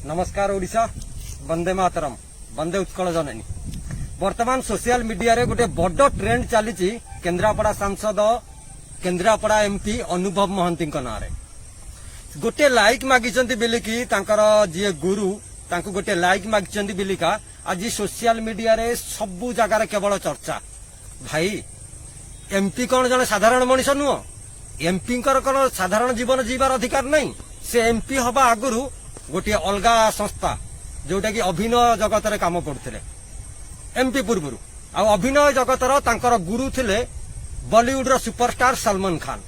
नमस्कार ओडिशा वंदे मातरम वंदे उत्कल जननी। वर्तमान social media रे गोटे बड़ ट्रेंड चली केन्द्रापड़ा सांसद केन्द्रापड़ा एमपी अनुभव महांती ना गोटे लाइक मागिचंती बिलिकी तांकर जी गुरु तांको गोटे लाइक मागिचंती बिलिका आज सोशल मीडिया रे सबु जगार केवल चर्चा। भाई एमपी कौन जने साधारण मनीष नुह, एमपी कौन साधारण जीवन जीवार अधिकार नहीं। से एमपी हवा आगुरु गोटे अलगा संस्था जोटा कि अभिनय जगत रे काम करथिले एमपी पूर्व आ अभिनय जगतर तांकर गुरु थिले बॉलीवुड रो सुपरस्टार सलमान खान।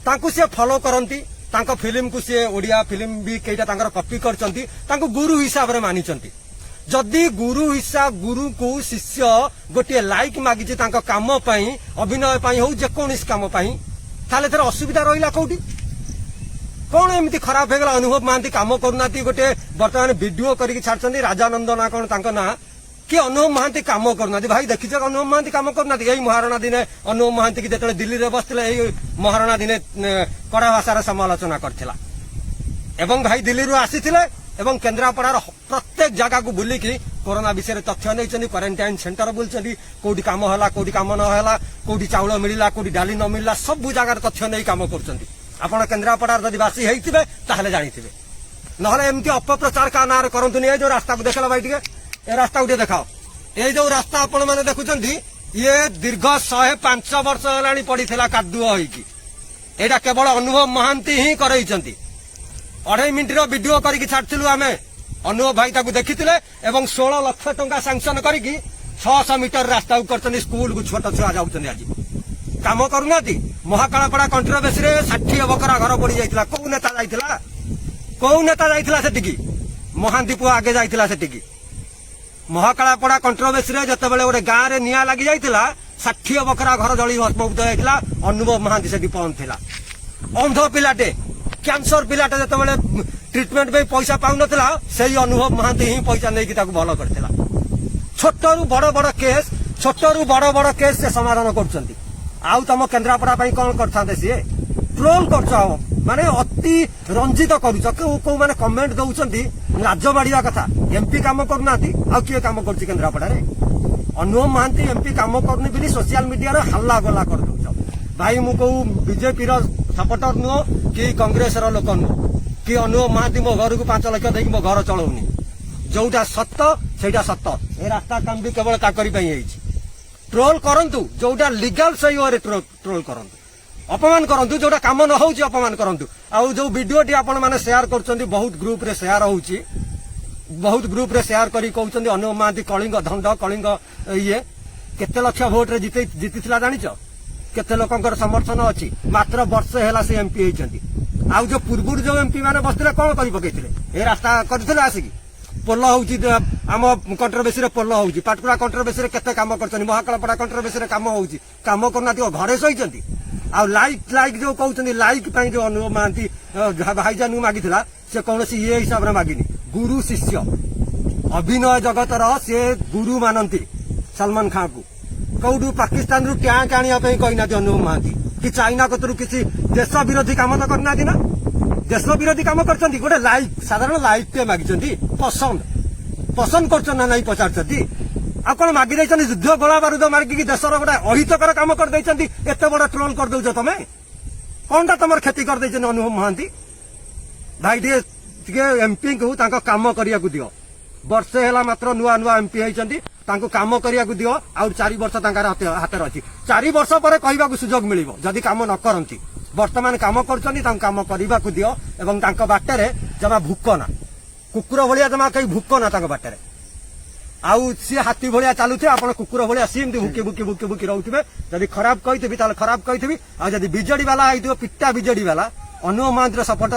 तांकु से फॉलो करंती, तांको फिल्म को से ओडिया फिल्म भी केटा तांकर कॉपी करचंती, तांको गुरु हिसाब रे मानिचंती। जदि गुरु हिसाब गुरु को शिष्य गोटे लाइक मागिचे तांको काम पई अभिनय पई हो जे कोनिस काम पई ताले तर असुविधा रहिला कोठी कौन एमती खराब हो गला। अनुभव महांती काम करूना गोटे बर्तमान वीडियो करके छाड़छंती राजानंद ना कौन तांको ना कि अनुभव महांती काम करूना। भाई देखिछ अनुभव महांती काम करूना। यही महाराणा दिने अनुभव महांती की जेतले दिल्ली रे बसथिले एही महाराणा दिने कड़ा भाषार समालोचना करथिला एवं भाई दिल्ली रु आसीथिले एवं केन्द्रापड़ार प्रत्येक जगह को बुलिकी कोरोना विषय तथ्य नहीं क्वारंटाइन सेंटर बुलचंती कोडी काम होला कोडी काम न होला कोडी चाउल मिलिला कोडी डाली न मिलिला सब जगार तथ्य नहीं काम करचंती। आपण केन्द्रापड़ार जदि बासी हेइथिबे ताहले जानिथिबे नहले एमती अपप्रचार का नार करंतुनी। ए जो रास्ता को देखला भाई टिके ए रास्ता उठे देखाओ। ए जो रास्ता आपण माने देखुचंती ये दीर्घ 105 वर्ष हेलानी पड़ीथिला कादुओ होईकी। एटा केवल अनुभव महांती ही करैचंती। 2.5 मिनिट वीडियो करके छाड़थिलु आमे अनुभव भाई ताकू देखिथिले एवं 16 लाख टंका सैंक्शन करके 600 मीटर रास्ता करचंती। स्कूल को छोट छुआ जाउचंती आज काम करूना। महाकालापड़ा कंट्रोवर्सी रे 60 बकरा घर पड़ी जाइतिला। को नेता जाइतिला सेटिकी महांती पुआ आगे जाइतिला सेटिकी। महाकालापड़ा कंट्रोवर्सी रे जते बेले गोटे गाँ रे निया लागि जाइतिला 60 बकरा घर जली भस्मभूत जाइतिला। अनुभव महांती सेठी पहुंचथिला। अंध पिलाटे कैंसर पिलाटे जते बेले ट्रीटमेंट पे पैसा पाउ नथिला सेही अनुभव महांती ही पैसा नेकी ताकू भलो करथिला। छोटरू बड़ बड़ केस से समाधान करचंती। आउ तुम केन्द्रापड़ा कौन करते सी ट्रोल कर माने अति रंजित करो माने कमेंट दौरान लाज बाड़िया कथा। एमपी काम करना आउ किए काम कर केन्द्रापड़ा अनुभव महांती एमपी काम करनी बोली सोशल मीडिया रे हल्ला गला कर दौ। भाई मु कहू बीजेपी सपोर्टर नुह कि कांग्रेस लोक नुह कि अनुभव महांती मो घर को 5 लाख देकी मो घर चलाऊनी। जोटा सत्य सेटा सत्य। ए रास्ता काम भी केवल ताकरी ट्रोल करंतु जोटा लीगल सही वे ट्रोल करंतु अपमान करंतु जोटा काम न होउची अपमान करंतु। आउ जो वीडियोटी आपण माने शेयर करचंती बहुत ग्रुप रे शेयर होउची। बहुत ग्रुप रे शेयर करी कहउचंती अनुभव महांती कलिंग धंड कलिंग ये केते लक्ष वोट रे जीतिथिला जानिच केते लोकंकर समर्थन अछि। मात्र वर्ष हेला से एमपी हेचंती। आउ जो पूर्व जो एमपी माने बसथिले कोन करि पकेइथिले ए रास्ता करथिले आसिकी पोल होउची आम कंट्रोवर्सी रे पोल होउची। पाटकुरा कंट्रोवर्सी रे केते काम करचनी। महाकालापड़ा कंट्रोवर्सी रे काम होउची। काम करना घरे सहीचंती। आ लाइक जो कहउचनी लाइक पई जो अनुभव महांती भाईजान मागिथिला से कौनसी ये हिसाब रे मागिनी। गुरु शिष्य अभिनय जगतर से गुरु मानती सलमान खान को कौटू पाकिस्तान रु टैंक आनिया पई कहिना अनुभव महांती कि चाइना कतरु किसी देश विरोधी काम तो करना ना देश विरोधी काम करचंती। गोटे लाइक साधारण लाइक टे मागिचंती पसंद करचन ना नहीं पचारचंती। आ कोन मागि दैचंती युद्ध गोला बारूद मारिकी देशर गोटे अहितकर काम कर दैचंती। एते बड़ ट्रोल कर दउछ तमे कोनटा तमर खेती कर दैचन अनुभव महांती। भाई टिके एमपी को तांको काम करिया को दियो। वर्षे हेला मात्र नुआ एमपी हेचंती तांको काम करिया को दियो। आ 4 वर्ष तांकार हाथ अछि। 4 वर्ष पर कहबा को सुजोग मिलिबो जदि काम न करंती। वर्तमान काम करचंती तांको काम करिबा को दियो एवं तांको बाटरे जमा भूक ना कुकुर भलिया जमा कई भूक ना तांको बाटरे। आउ सी हाथी भलिया चालुथे आपण कुकुर भलिया सीमती भूकी रहउथिबे। जदि खराब कहिथिबी ताले खराब कहिथिबी। आ जदि बिजडी वाला आइथिबो पिट्टा बिजडी वाला अनुभव महांती सपोर्टर